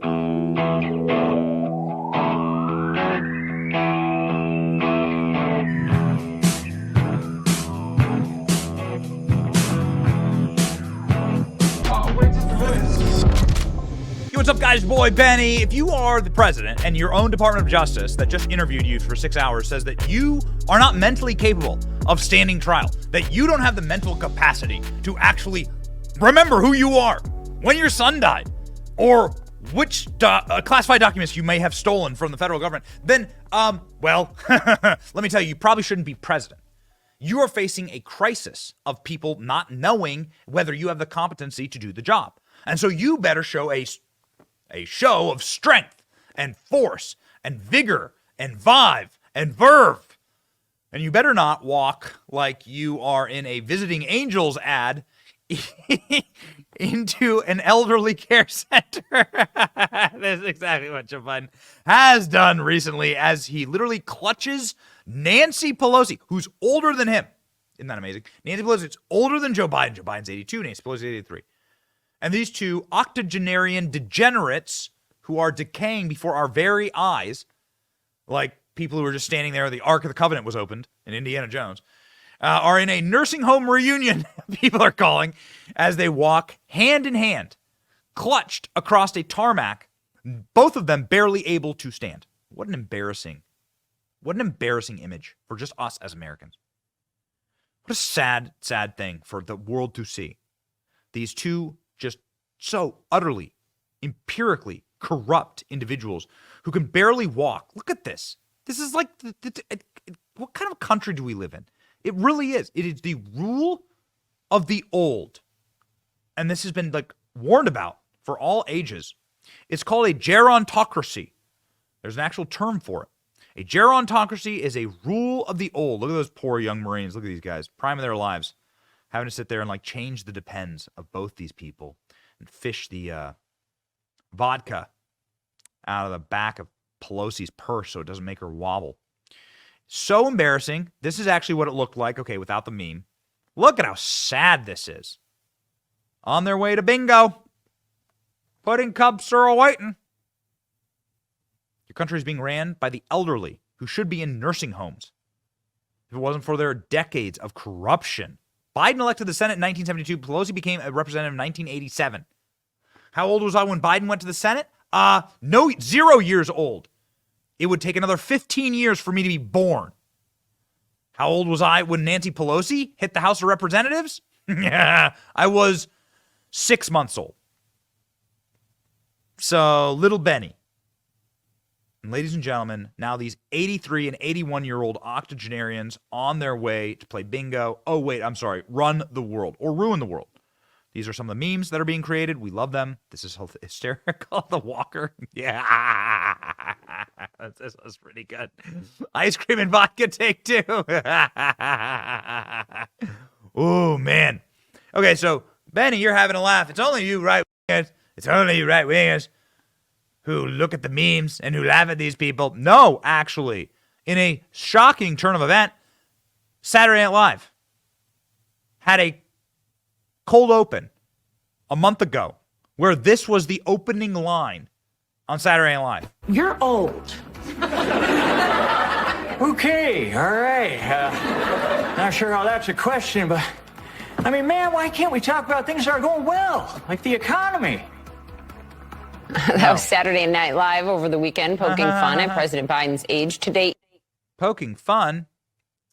What's up, guys? Boy Benny. If you are the president and your own Department of Justice that just interviewed you for 6 hours says that you are not mentally capable of standing trial, that you don't have the mental capacity to actually remember who you are, when your son died, or which classified documents you may have stolen from the federal government, then, well, let me tell you, you probably shouldn't be president. You are facing a crisis of people not knowing whether you have the competency to do the job. And so you better show a show of strength and force and vigor and vibe and verve. And you better not walk like you are in a Visiting Angels ad into an elderly care center. That's exactly what Joe Biden has done recently as he literally clutches Nancy Pelosi, who's older than him. Isn't that amazing? Nancy Pelosi is older than Joe Biden. Joe Biden's 82, Nancy Pelosi's 83. And these two octogenarian degenerates who are decaying before our very eyes, like people who were just standing there, the Ark of the Covenant was opened in Indiana Jones, are in a nursing home reunion, people are calling, as they walk hand in hand, clutched across a tarmac, both of them barely able to stand. What an embarrassing image for just us as Americans. What a sad, sad thing for the world to see. These two just so utterly, empirically corrupt individuals who can barely walk. Look at this. This is like, what kind of country do we live in? It really is. It is the rule of the old. And this has been warned about for all ages. It's called a gerontocracy. There's an actual term for it. A gerontocracy is a rule of the old. Look at those poor young Marines. Look at these guys, prime of their lives, having to sit there and change the depends of both these people and fish the vodka out of the back of Pelosi's purse so it doesn't make her wobble. So embarrassing. This is actually what it looked like, okay, without the meme. Look at how sad this is. On their way to bingo. Pudding cups are awaiting. Your country is being ran by the elderly who should be in nursing homes. If it wasn't for their decades of corruption. Biden elected the Senate in 1972. Pelosi became a representative in 1987. How old was I when Biden went to the Senate? 0 years old. It would take another 15 years for me to be born. How old was I when Nancy Pelosi hit the House of Representatives? Yeah, I was 6 months old. So, little Benny. And ladies and gentlemen, now these 83 and 81-year-old octogenarians on their way to play bingo. Oh, wait, I'm sorry. Run the world or ruin the world. These are some of the memes that are being created. We love them. This is hysterical. The Walker. Yeah. That's pretty good. Ice cream and vodka take two. Oh, man. Okay, so, Benny, you're having a laugh. It's only you right-wingers. It's only you right-wingers who look at the memes and who laugh at these people. No, actually, in a shocking turn of event, Saturday Night Live had a cold open a month ago where this was the opening line on Saturday Night Live. You're old. Okay, all right. Not sure how that's a question, but I mean, man, why can't we talk about things that are going well, like the economy? That was Saturday Night Live over the weekend, poking fun at President Biden's age to date. Poking fun?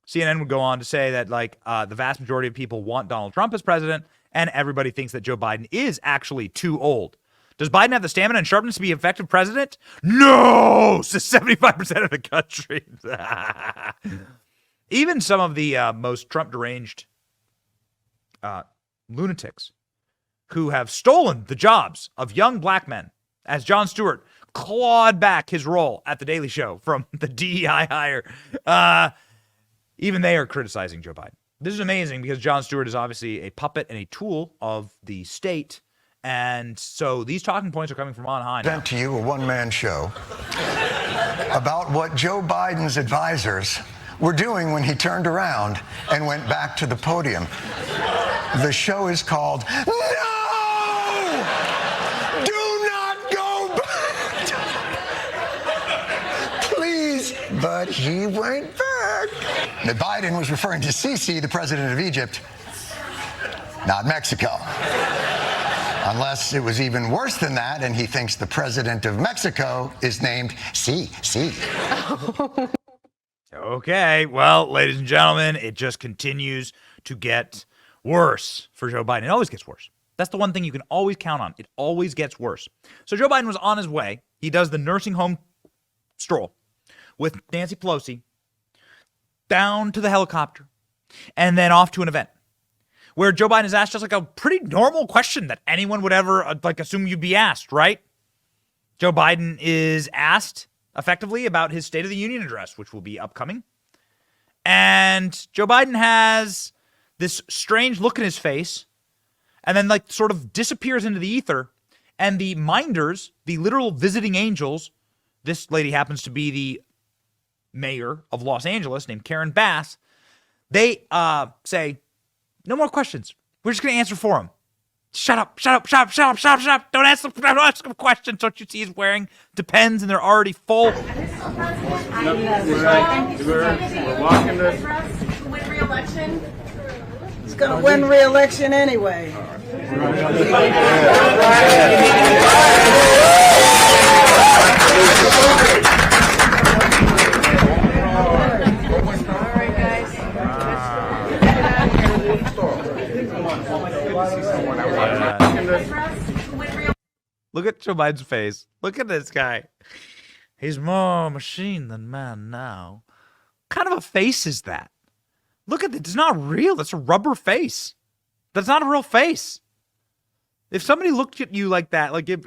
CNN would go on to say that, the vast majority of people want Donald Trump as president, and everybody thinks that Joe Biden is actually too old. Does Biden have the stamina and sharpness to be effective president? No! Says 75% of the country. Even some of the most Trump-deranged lunatics who have stolen the jobs of young black men, as Jon Stewart clawed back his role at The Daily Show from the DEI hire, even they are criticizing Joe Biden. This is amazing because Jon Stewart is obviously a puppet and a tool of the state. And so these talking points are coming from on high now. Present to you a one-man show about what Joe Biden's advisors were doing when he turned around and went back to the podium. The show is called No! Do Not Go Back! but he went back. Now, Biden was referring to Sisi, the president of Egypt, not Mexico. Unless it was even worse than that, and he thinks the president of Mexico is named Si. Okay, well, ladies and gentlemen, it just continues to get worse for Joe Biden. It always gets worse. That's the one thing you can always count on. It always gets worse. So Joe Biden was on his way. He does the nursing home stroll with Nancy Pelosi down to the helicopter and then off to an event where Joe Biden is asked just like a pretty normal question that anyone would ever assume you'd be asked, right? Joe Biden is asked effectively about his State of the Union address, which will be upcoming. And Joe Biden has this strange look in his face and then sort of disappears into the ether. And the minders, the literal visiting angels, this lady happens to be the mayor of Los Angeles named Karen Bass, they say, no more questions. We're just going to answer for him. Shut up. Don't ask him questions. Don't you see he's wearing Depends and they're already full? We're walking this. Win re-election. He's going to win re-election anyway. Look at Joe Biden's face. Look at this guy. He's more machine than man now. What kind of a face is that? Look at it. It's not real. That's a rubber face. That's not a real face. If somebody looked at you like that, like if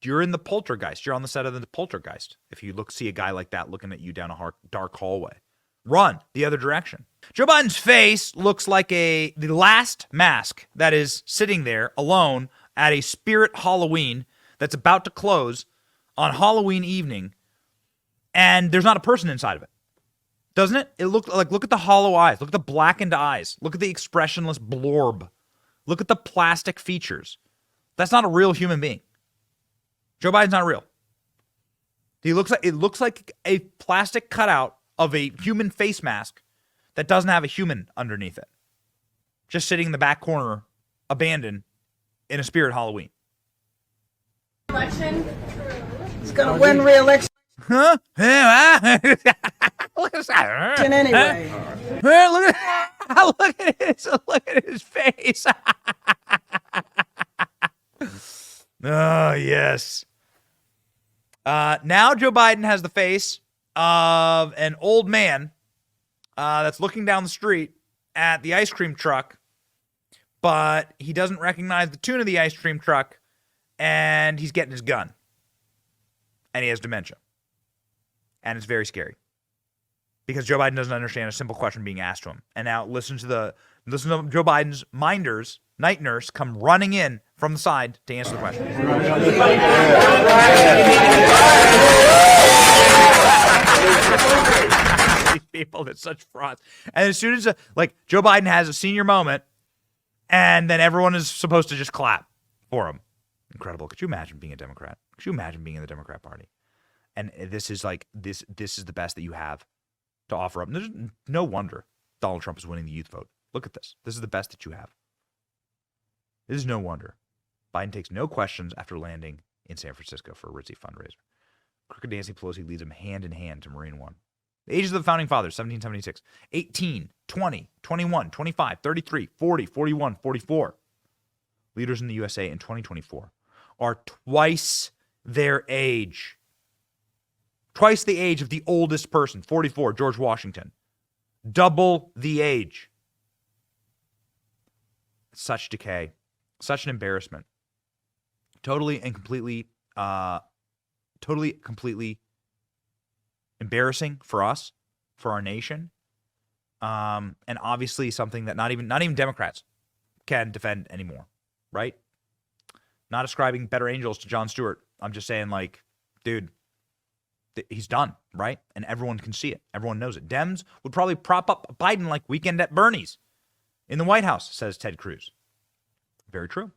you're in the Poltergeist, you're on the set of the Poltergeist. If you see a guy like that looking at you down a dark hallway, run the other direction. Joe Biden's face looks like the last mask that is sitting there alone at a Spirit Halloween that's about to close on Halloween evening, and there's not a person inside of it. Doesn't it? It looked like, look at the hollow eyes. Look at the blackened eyes. Look at the expressionless blorb. Look at the plastic features. That's not a real human being. Joe Biden's not real. It looks like a plastic cutout of a human face mask that doesn't have a human underneath it. Just sitting in the back corner, abandoned, in a Spirit Halloween. Election. He's going to win re-election Huh? Look at that. anyway. Look at his face. Oh, yes. Now Joe Biden has the face of an old man that's looking down the street at the ice cream truck, but he doesn't recognize the tune of the ice cream truck, and he's getting his gun. And he has dementia. And it's very scary. Because Joe Biden doesn't understand a simple question being asked to him. And now listen to Joe Biden's minders, night nurse, come running in from the side to answer the question. These people, they're such frauds. And as soon as Joe Biden has a senior moment, and then everyone is supposed to just clap for him. Incredible. Could you imagine being a Democrat? Could you imagine being in the Democrat Party? And this is this is the best that you have to offer up. And there's no wonder Donald Trump is winning the youth vote. Look at this. This is the best that you have. This is no wonder. Biden takes no questions after landing in San Francisco for a ritzy fundraiser. Crooked Nancy Pelosi leads him hand in hand to Marine One. The ages of the founding fathers, 1776, 18, 20, 21, 25, 33, 40, 41, 44. Leaders in the USA in 2024 are twice their age. Twice the age of the oldest person, 44, George Washington. Double the age. Such decay. Such an embarrassment. Totally, completely embarrassing for us, for our nation. And obviously something that not even Democrats can defend anymore, right? Not ascribing better angels to Jon Stewart. I'm just saying, dude, he's done, right? And everyone can see it. Everyone knows it. Dems would probably prop up Biden like Weekend at Bernie's in the White House, says Ted Cruz. Very true.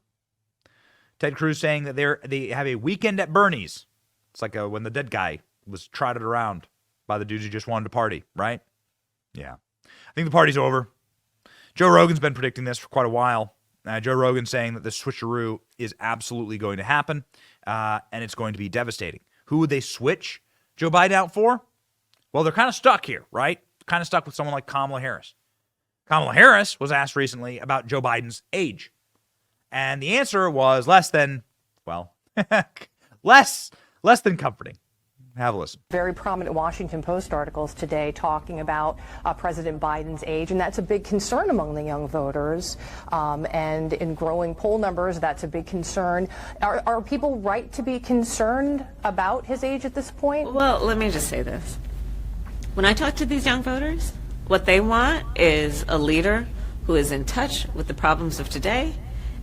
Ted Cruz saying that they have a Weekend at Bernie's. It's like when the dead guy was trotted around by the dudes who just wanted to party, right? Yeah. I think the party's over. Joe Rogan's been predicting this for quite a while. Joe Rogan's saying that the switcheroo is absolutely going to happen, and it's going to be devastating. Who would they switch Joe Biden out for? Well, they're kind of stuck here, right? Kind of stuck with someone like Kamala Harris. Kamala Harris was asked recently about Joe Biden's age. And the answer was less than comforting. Have a listen. Very prominent Washington Post articles today talking about President Biden's age, and that's a big concern among the young voters. And in growing poll numbers, that's a big concern. Are people right to be concerned about his age at this point? Well, let me just say this. When I talk to these young voters, what they want is a leader who is in touch with the problems of today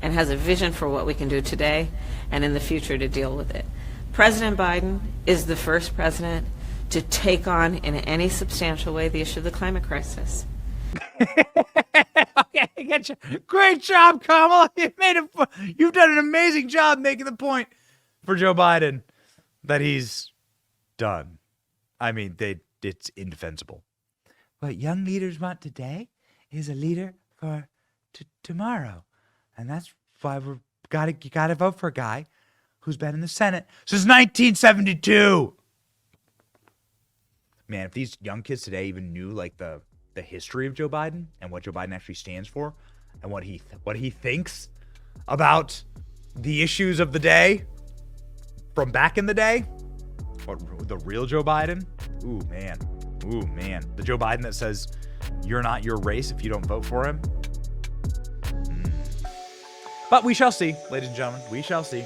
and has a vision for what we can do today and in the future to deal with it. President Biden is the first president to take on in any substantial way the issue of the climate crisis. Okay, I get you. Great job, Kamala. You've done an amazing job making the point for Joe Biden that he's done. I mean, it's indefensible. What young leaders want today is a leader for tomorrow. And that's why you gotta vote for a guy who's been in the Senate since 1972. Man, if these young kids today even knew like the history of Joe Biden and what Joe Biden actually stands for and what he thinks about the issues of the day from back in the day, the real Joe Biden. Ooh, man. The Joe Biden that says you're not your race if you don't vote for him. But we shall see, ladies and gentlemen. We shall see.